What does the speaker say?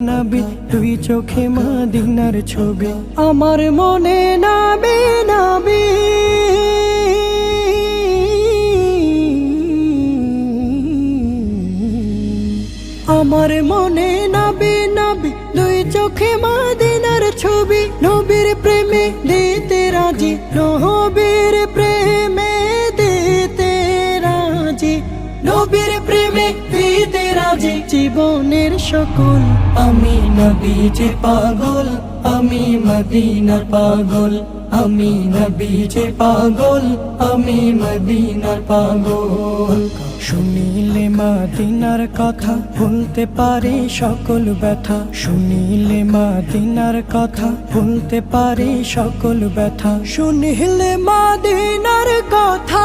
নবী তুই চোখে মদিনার ছবি, আমার মনে নাবে নবী, আমার মনে নবী নবী দুই চোখে মদিনার ছবি। নবীর প্রেমে দিতে রাজি, নবীর প্রেমে দিতে রাজি, নবীর প্রেমে দিতে রাজি জীবনের সকল। আমি নবী যে পাগল, আমি মদিনার পাগল, আমি নবী যে পাগল, আমি মদিনার পাগল। শুনিলে মদিনার কথা ভুলতে পারি সকল ব্যথা, শুনিলে মদিনার কথা ভুলতে পারি সকল ব্যথা, শুনিলে মদিনার কথা